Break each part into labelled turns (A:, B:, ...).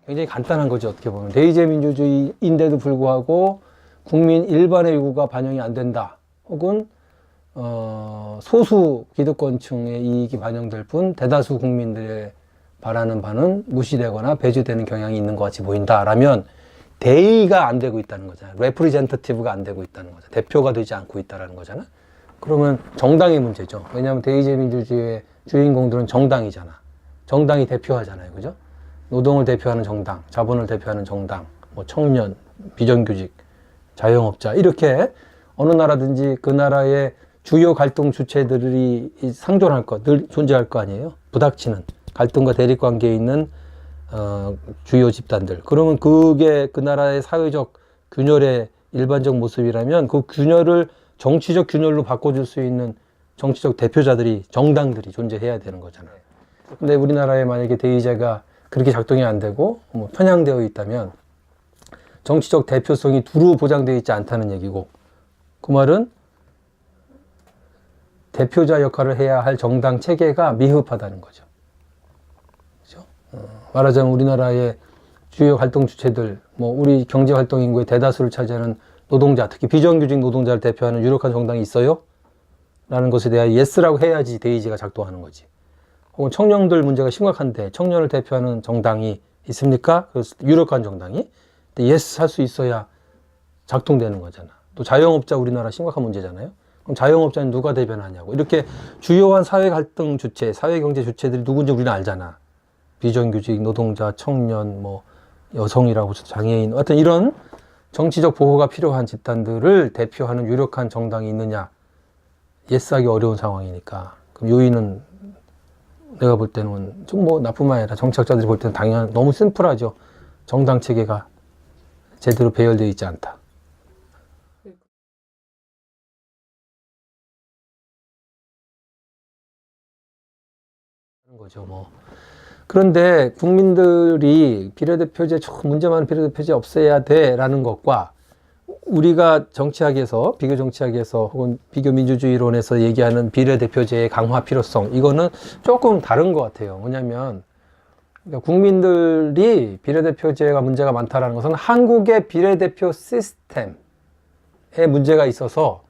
A: 굉장히 간단한 거죠. 어떻게 보면 대의제 민주주의인데도 불구하고 국민 일반의 요구가 반영이 안 된다. 혹은 소수 기득권층의 이익이 반영될 뿐 대다수 국민들의 바라는 바는 무시되거나 배제되는 경향이 있는 것 같이 보인다라면 대의가 안 되고 있다는 거잖아요. 레프리젠터티브가 안 되고 있다는 거죠. 대표가 되지 않고 있다는 거잖아요. 그러면 정당의 문제죠. 왜냐하면 대의제 민주주의의 주인공들은 정당이잖아. 정당이 대표하잖아요. 그죠? 노동을 대표하는 정당, 자본을 대표하는 정당, 뭐 청년, 비정규직, 자영업자 이렇게 어느 나라든지 그 나라의 주요 갈등 주체들이 상존할 거, 늘 존재할 거 아니에요. 부닥치는 갈등과 대립 관계에 있는 주요 집단들. 그러면 그게 그 나라의 사회적 균열의 일반적 모습이라면 그 균열을 정치적 균열로 바꿔줄 수 있는 정치적 대표자들이, 정당들이 존재해야 되는 거잖아요. 근데 우리나라에 만약에 대의제가 그렇게 작동이 안 되고 뭐 편향되어 있다면 정치적 대표성이 두루 보장되어 있지 않다는 얘기고, 그 말은 대표자 역할을 해야 할 정당 체계가 미흡하다는 거죠. 그렇죠? 말하자면 우리나라의 주요 활동 주체들, 뭐 우리 경제 활동 인구의 대다수를 차지하는 노동자, 특히 비정규직 노동자를 대표하는 유력한 정당이 있어요? 라는 것에 대한 예스라고 해야지 대의제가 작동하는 거지. 혹은 청년들 문제가 심각한데 청년을 대표하는 정당이 있습니까? 그래서 유력한 정당이 예스 할 수 있어야 작동되는 거잖아. 또 자영업자 우리나라 심각한 문제잖아요. 그럼 자영업자는 누가 대변하냐고. 이렇게 주요한 사회 갈등 주체, 사회 경제 주체들이 누군지 우리는 알잖아. 비정규직, 노동자, 청년, 뭐 여성이라고 장애인, 하여튼 이런 정치적 보호가 필요한 집단들을 대표하는 유력한 정당이 있느냐. 예스하기 어려운 상황이니까. 그럼 요인은 내가 볼 때는 좀 뭐 나뿐만 아니라 정치학자들이 볼 때는 당연히 너무 심플하죠. 정당 체계가 제대로 배열되어 있지 않다. 거죠, 뭐. 그런데 국민들이 비례대표제, 문제 많은 비례대표제 없애야 돼 라는 것과 우리가 정치학에서, 비교 정치학에서 혹은 비교 민주주의론에서 얘기하는 비례대표제의 강화 필요성, 이거는 조금 다른 것 같아요. 뭐냐면 그러니까 국민들이 비례대표제가 문제가 많다는 것은 한국의 비례대표 시스템에 문제가 있어서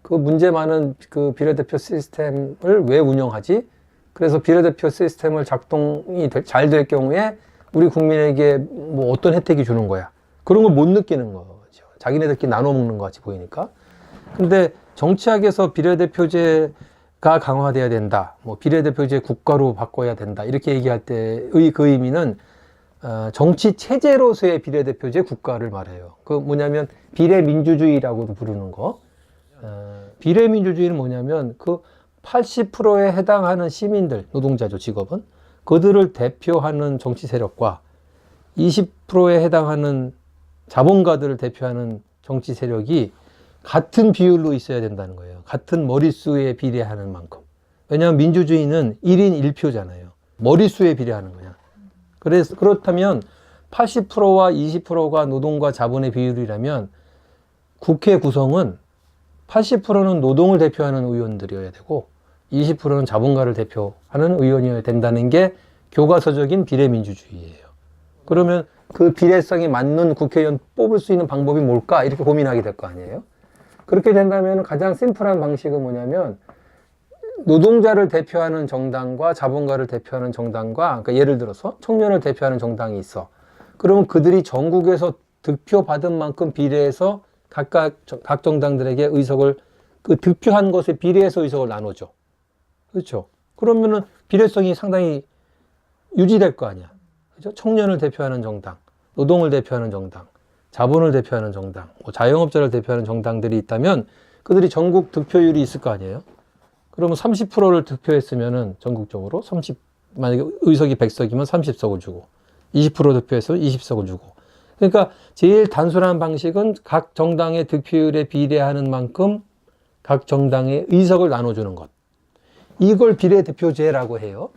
A: 그 문제 많은 그 비례대표 시스템을 왜 운영하지? 그래서 비례대표 시스템을 작동이 잘 될 경우에 우리 국민에게 뭐 어떤 혜택이 주는 거야. 그런 걸 못 느끼는 거죠. 자기네들끼리 나눠 먹는 것 같이 보이니까. 근데 정치학에서 비례대표제가 강화돼야 된다. 뭐 비례대표제 국가로 바꿔야 된다. 이렇게 얘기할 때의 그 의미는 정치 체제로서의 비례대표제 국가를 말해요. 그 뭐냐면 비례민주주의라고도 부르는 거. 비례민주주의는 뭐냐면 그 80%에 해당하는 시민들, 노동자죠, 직업은. 그들을 대표하는 정치 세력과 20%에 해당하는 자본가들을 대표하는 정치 세력이 같은 비율로 있어야 된다는 거예요. 같은 머릿수에 비례하는 만큼. 왜냐하면 민주주의는 1인 1표잖아요. 머릿수에 비례하는 거냐. 그래서 그렇다면 80%와 20%가 노동과 자본의 비율이라면 국회 구성은 80%는 노동을 대표하는 의원들이어야 되고 20%는 자본가를 대표하는 의원이어야 된다는 게 교과서적인 비례민주주의예요. 그러면 그 비례성에 맞는 국회의원 뽑을 수 있는 방법이 뭘까? 이렇게 고민하게 될 거 아니에요? 그렇게 된다면 가장 심플한 방식은 뭐냐면 노동자를 대표하는 정당과 자본가를 대표하는 정당과, 그러니까 예를 들어서 청년을 대표하는 정당이 있어. 그러면 그들이 전국에서 득표 받은 만큼 비례해서 각각 각 정당들에게 의석을 그 득표한 것에 비례해서 의석을 나눠줘. 그렇죠? 그러면은 비례성이 상당히 유지될 거 아니야. 그죠? 청년을 대표하는 정당, 노동을 대표하는 정당, 자본을 대표하는 정당, 뭐 자영업자를 대표하는 정당들이 있다면 그들이 전국 득표율이 있을 거 아니에요? 그러면 30%를 득표했으면은 전국적으로 만약에 의석이 100석이면 30석을 주고 20% 득표했으면 20석을 주고. 그러니까 제일 단순한 방식은 각 정당의 득표율에 비례하는 만큼 각 정당의 의석을 나눠주는 것. 이걸 비례대표제라고 해요.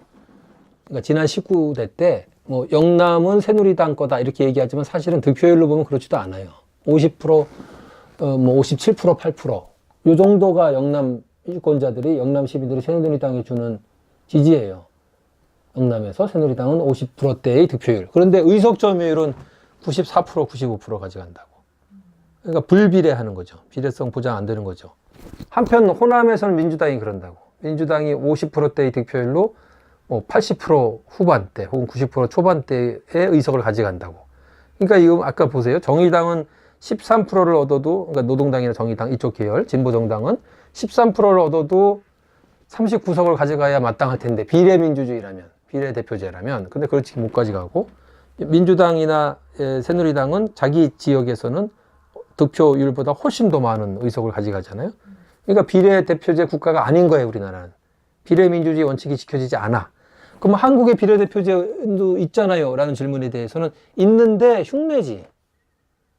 A: 그러니까 지난 19대 때 뭐 영남은 새누리당 거다 이렇게 얘기하지만 사실은 득표율로 보면 그렇지도 않아요. 50%, 뭐 57%, 8%. 요 정도가 영남 유권자들이, 영남 시민들이 새누리당에 주는 지지예요. 영남에서 새누리당은 50%대의 득표율. 그런데 의석 점유율은 94%, 95% 가져간다고. 그러니까 불비례하는 거죠. 비례성 보장 안 되는 거죠. 한편 호남에서는 민주당이 그런다고. 민주당이 50%대의 득표율로 80% 후반대 혹은 90% 초반대의 의석을 가져간다고. 그러니까 이거 아까 보세요. 정의당은 13%를 얻어도, 그러니까 노동당이나 정의당 이쪽 계열, 진보정당은 13%를 얻어도 39석을 가져가야 마땅할 텐데, 비례민주주의라면, 비례대표제라면. 근데 그렇지 못 가져가고, 민주당이나 새누리당은 자기 지역에서는 득표율보다 훨씬 더 많은 의석을 가져가잖아요. 그러니까 비례대표제 국가가 아닌 거예요, 우리나라는. 비례민주주의 원칙이 지켜지지 않아. 그럼 한국의 비례대표제도 있잖아요 라는 질문에 대해서는 있는데 흉내지.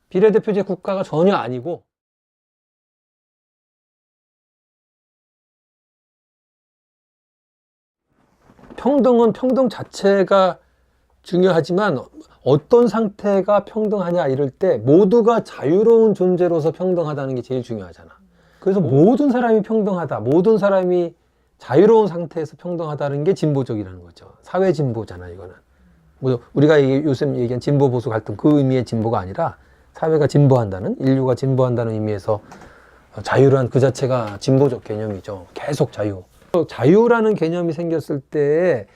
A: 비례대표제 국가가 전혀 아니고, 평등은 평등 자체가 중요하지만 어떤 상태가 평등하냐 이럴 때 모두가 자유로운 존재로서 평등하다는 게 제일 중요하잖아. 그래서 모든 사람이 평등하다, 모든 사람이 자유로운 상태에서 평등하다는 게 진보적이라는 거죠. 사회 진보잖아, 이거는. 뭐 우리가 요새 얘기한 진보 보수 갈등 그 의미의 진보가 아니라 사회가 진보한다는, 인류가 진보한다는 의미에서 자유란 그 자체가 진보적 개념이죠. 계속 자유. 자유라는 개념이 생겼을 때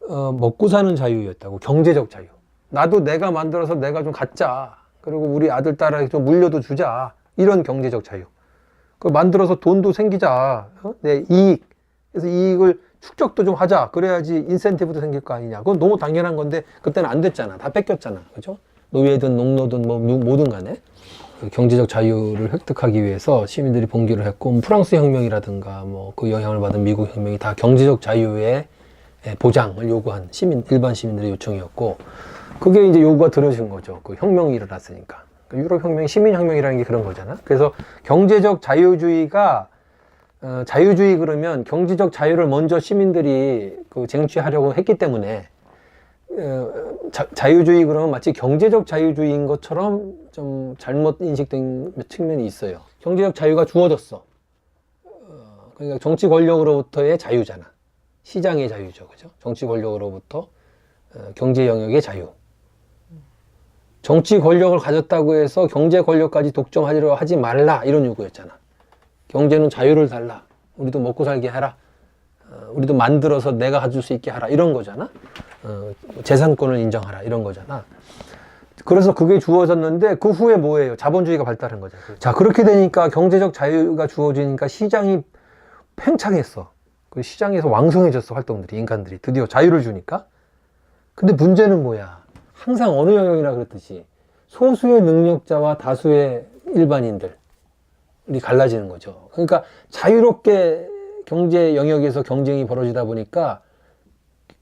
A: 먹고 사는 자유였다고. 경제적 자유. 나도 내가 만들어서 내가 좀 갖자. 그리고 우리 아들 딸에게 좀 물려도 주자. 이런 경제적 자유. 그 만들어서 돈도 생기자. 내 이익. 그래서 이익을 축적도 좀 하자. 그래야지 인센티브도 생길 거 아니냐. 그건 너무 당연한 건데 그때는 안 됐잖아. 다 뺏겼잖아. 그죠? 노예든 농노든 뭐 뭐든 간에 그 경제적 자유를 획득하기 위해서 시민들이 봉기를 했고, 프랑스 혁명이라든가 뭐 그 영향을 받은 미국 혁명이 다 경제적 자유의 보장을 요구한 일반 시민들의 요청이었고, 그게 이제 요구가 들어진 거죠. 그 혁명이 일어났으니까. 유럽 혁명, 시민 혁명이라는 게 그런 거잖아. 그래서 경제적 자유주의가 자유주의 그러면 경제적 자유를 먼저 시민들이 그 쟁취하려고 했기 때문에 자유주의 그러면 마치 경제적 자유주의인 것처럼 좀 잘못 인식된 측면이 있어요. 경제적 자유가 주어졌어. 그러니까 정치 권력으로부터의 자유잖아. 시장의 자유죠, 그죠? 정치 권력으로부터 경제 영역의 자유. 정치 권력을 가졌다고 해서 경제 권력까지 독점하려 하지 말라, 이런 요구였잖아. 경제는 자유를 달라. 우리도 먹고 살게 하라. 우리도 만들어서 내가 가질 수 있게 하라. 이런 거잖아. 재산권을 인정하라. 이런 거잖아. 그래서 그게 주어졌는데 그 후에 뭐예요? 자본주의가 발달한 거죠. 자, 그렇게 되니까 경제적 자유가 주어지니까 시장이 팽창했어. 그 시장에서 왕성해졌어, 활동들이, 인간들이. 드디어 자유를 주니까. 근데 문제는 뭐야? 항상 어느 영역이나 그렇듯이 소수의 능력자와 다수의 일반인들이 갈라지는 거죠. 그러니까 자유롭게 경제 영역에서 경쟁이 벌어지다 보니까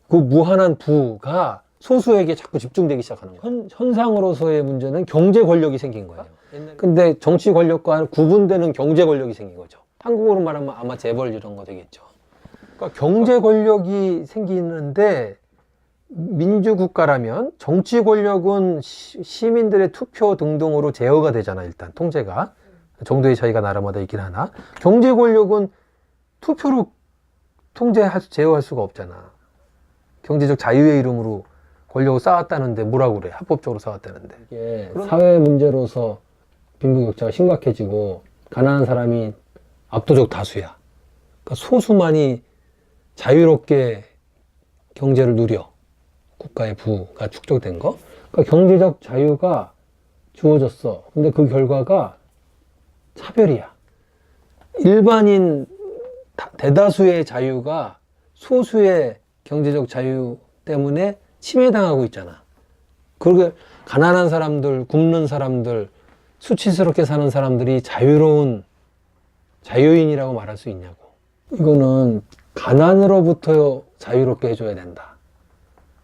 A: 그 무한한 부가 소수에게 자꾸 집중되기 시작하는 거예요. 현상으로서의 문제는 경제 권력이 생긴 거예요. 근데 정치 권력과 구분되는 경제 권력이 생긴 거죠. 한국어로 말하면 아마 재벌 이런 거 되겠죠. 그러니까 경제 권력이 생기는데, 민주국가라면 정치 권력은 시민들의 투표 등등으로 제어가 되잖아. 일단 통제가 정도의 차이가 나라마다 있긴 하나, 경제 권력은 투표로 제어할 수가 없잖아. 경제적 자유의 이름으로 권력을 쌓았다는데 뭐라고 그래? 합법적으로 쌓았다는데. 이게 사회 문제로서 빈부격차가 심각해지고 가난한 사람이 압도적 다수야. 그러니까 소수만이 자유롭게 경제를 누려. 국가의 부가 축적된 거. 그러니까 경제적 자유가 주어졌어. 근데 그 결과가 차별이야. 일반인 대다수의 자유가 소수의 경제적 자유 때문에 침해당하고 있잖아. 그렇게 가난한 사람들, 굶는 사람들, 수치스럽게 사는 사람들이 자유인이라고 말할 수 있냐고. 이거는 가난으로부터 자유롭게 해줘야 된다.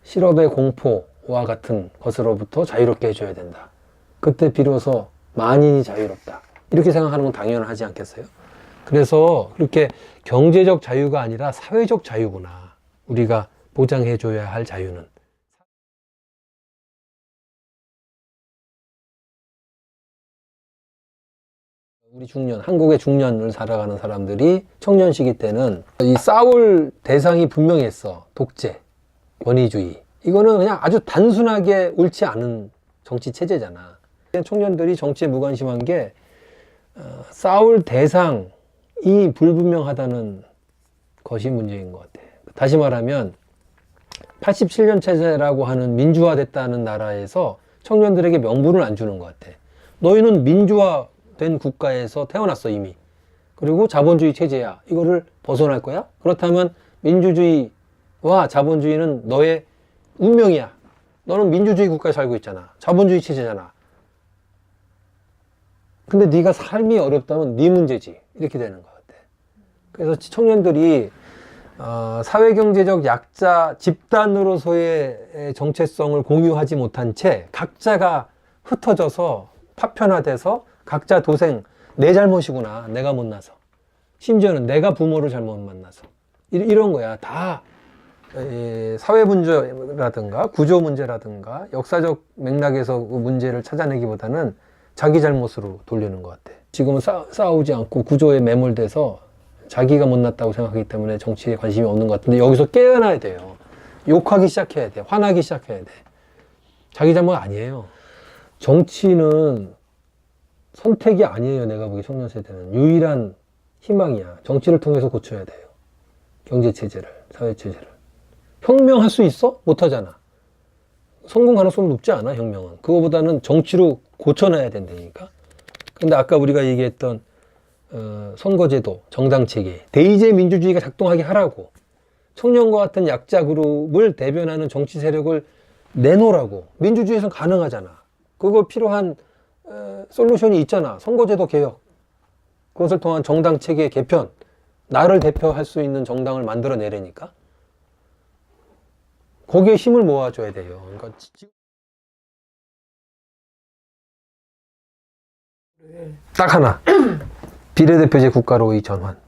A: 실업의 공포와 같은 것으로부터 자유롭게 해줘야 된다. 그때 비로소 만인이 자유롭다. 이렇게 생각하는 건 당연하지 않겠어요? 그래서 그렇게 경제적 자유가 아니라 사회적 자유구나. 우리가 보장해줘야 할 자유는. 우리 중년, 한국의 중년을 살아가는 사람들이 청년 시기 때는 이 싸울 대상이 분명했어. 독재. 권위주의. 이거는 그냥 아주 단순하게 옳지 않은 정치 체제잖아. 청년들이 정치에 무관심한 게 싸울 대상이 불분명하다는 것이 문제인 것 같아. 다시 말하면 87년 체제라고 하는 민주화됐다는 나라에서 청년들에게 명분을 안 주는 것 같아. 너희는 민주화된 국가에서 태어났어 이미. 그리고 자본주의 체제야. 이거를 벗어날 거야? 그렇다면 민주주의와 자본주의는 너의 운명이야. 너는 민주주의 국가에 살고 있잖아. 자본주의 체제잖아. 근데 네가 삶이 어렵다면 네 문제지. 이렇게 되는 것 같아. 그래서 청년들이 사회경제적 약자 집단으로서의 정체성을 공유하지 못한 채 각자가 흩어져서 파편화돼서 각자 도생, 내 잘못이구나. 내가 못나서. 심지어는 내가 부모를 잘못 만나서. 이런 거야. 다 사회 문제라든가 구조 문제라든가 역사적 맥락에서 그 문제를 찾아내기보다는 자기 잘못으로 돌리는 것 같아. 지금은 싸우지 않고 구조에 매몰돼서 자기가 못났다고 생각하기 때문에 정치에 관심이 없는 것 같은데 여기서 깨어나야 돼요. 욕하기 시작해야 돼. 화나기 시작해야 돼. 자기 잘못 아니에요. 정치는 선택이 아니에요. 내가 보기 청년 세대는 유일한 희망이야. 정치를 통해서 고쳐야 돼요. 경제 체제를, 사회 체제를. 혁명할 수 있어? 못하잖아. 성공 가능성이 높지 않아, 혁명은. 그거보다는 정치로 고쳐놔야 된다니까. 근데 아까 우리가 얘기했던 선거제도, 정당체계, 대의제 민주주의가 작동하게 하라고. 청년과 같은 약자 그룹을 대변하는 정치 세력을 내놓으라고. 민주주의에선 가능하잖아. 그거 필요한 솔루션이 있잖아. 선거제도 개혁. 그것을 통한 정당체계 개편. 나를 대표할 수 있는 정당을 만들어내려니까. 거기에 힘을 모아줘야 돼요. 그러니까 딱 하나. 비례대표제 국가로의 전환.